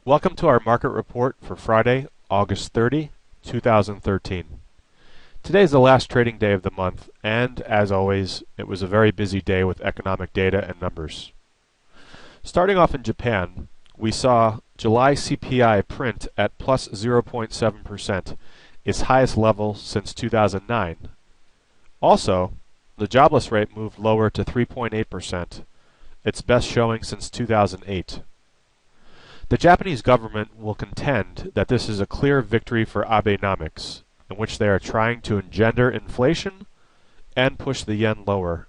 Welcome to our market report for Friday, August 30, 2013. Today is the last trading day of the month, and as always, it was a very busy day with economic data and numbers. Starting off in Japan, we saw July CPI print at plus 0.7%, its highest level since 2009. Also, the jobless rate moved lower to 3.8%, its best showing since 2008. The Japanese government will contend that this is a clear victory for Abenomics, in which they are trying to engender inflation and push the yen lower.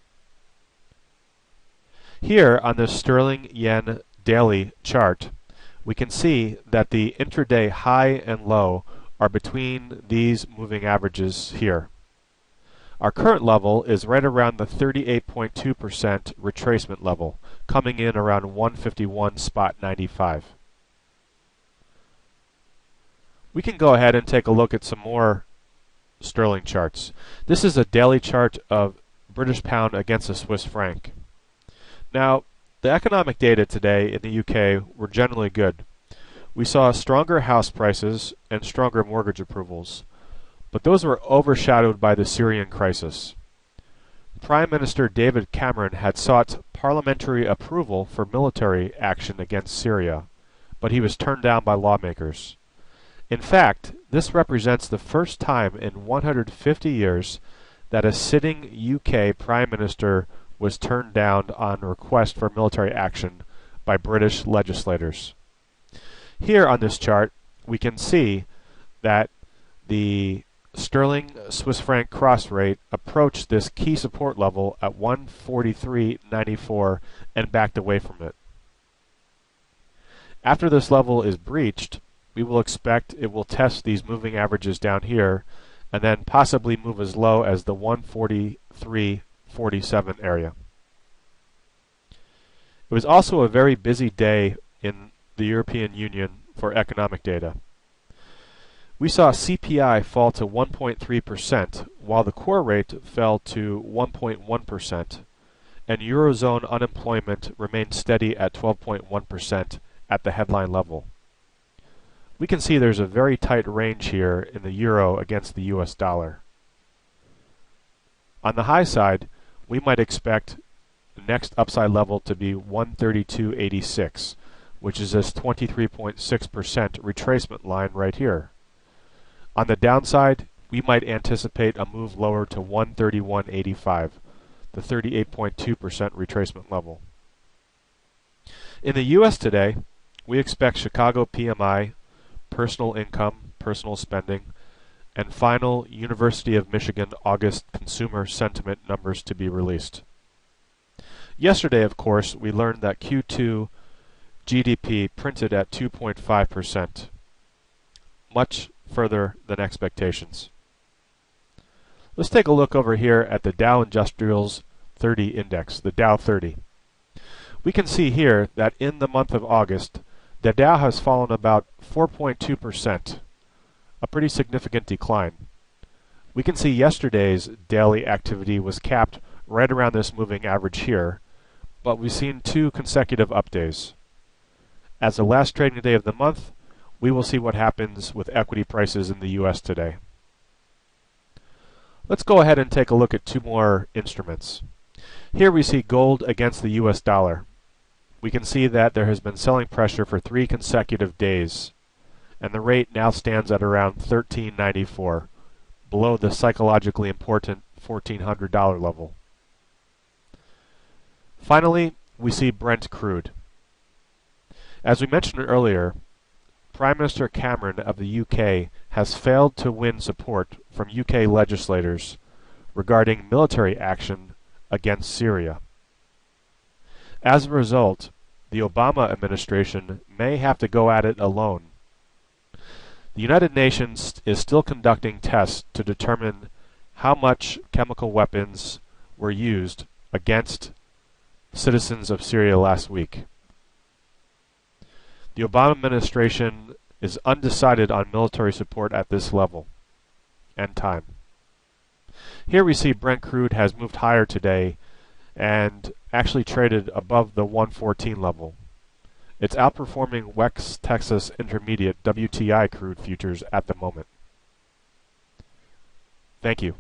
Here on the sterling yen daily chart, we can see that the intraday high and low are between these moving averages here. Our current level is right around the 38.2% retracement level, coming in around 151.95. We can go ahead and take a look at some more sterling charts. This is a daily chart of British pound against the Swiss franc. Now, the economic data today in the UK were generally good. We saw stronger house prices and stronger mortgage approvals, but those were overshadowed by the Syrian crisis. Prime Minister David Cameron had sought parliamentary approval for military action against Syria, but he was turned down by lawmakers. In fact, this represents the first time in 150 years that a sitting UK Prime Minister was turned down on request for military action by British legislators. Here on this chart, we can see that the sterling Swiss franc cross rate approached this key support level at 143.94 and backed away from it. After this level is breached, we will expect it will test these moving averages down here and then possibly move as low as the 143.47 area. It was also a very busy day in the European Union for economic data. We saw CPI fall to 1.3%, while the core rate fell to 1.1%, and Eurozone unemployment remained steady at 12.1% at the headline level. We can see there's a very tight range here in the euro against the US dollar. On the high side, we might expect the next upside level to be 132.86, which is this 23.6% retracement line right here. On the downside, we might anticipate a move lower to 131.85, the 38.2% retracement level. In the US today, we expect Chicago PMI, personal income, personal spending, and final University of Michigan August consumer sentiment numbers to be released. Yesterday, of course, we learned that Q2 GDP printed at 2.5%, much further than expectations. Let's take a look over here at the Dow Industrials 30 Index, the Dow 30. We can see here that in the month of August, the Dow has fallen about 4.2%, a pretty significant decline. We can see yesterday's daily activity was capped right around this moving average here, but we've seen two consecutive up days. As the last trading day of the month, we will see what happens with equity prices in the US today. Let's go ahead and take a look at two more instruments. Here we see gold against the US dollar. We can see that there has been selling pressure for 3 consecutive days, and the rate now stands at around $13.94, below the psychologically important $1,400 level. Finally, we see Brent crude. As we mentioned earlier, Prime Minister Cameron of the UK has failed to win support from UK legislators regarding military action against Syria. As a result, the Obama administration may have to go at it alone. The United Nations is still conducting tests to determine how much chemical weapons were used against citizens of Syria last week. The Obama administration is undecided on military support at this level and time. Here we see Brent crude has moved higher today and actually traded above the 114 level. It's outperforming West Texas Intermediate WTI crude futures at the moment. Thank you.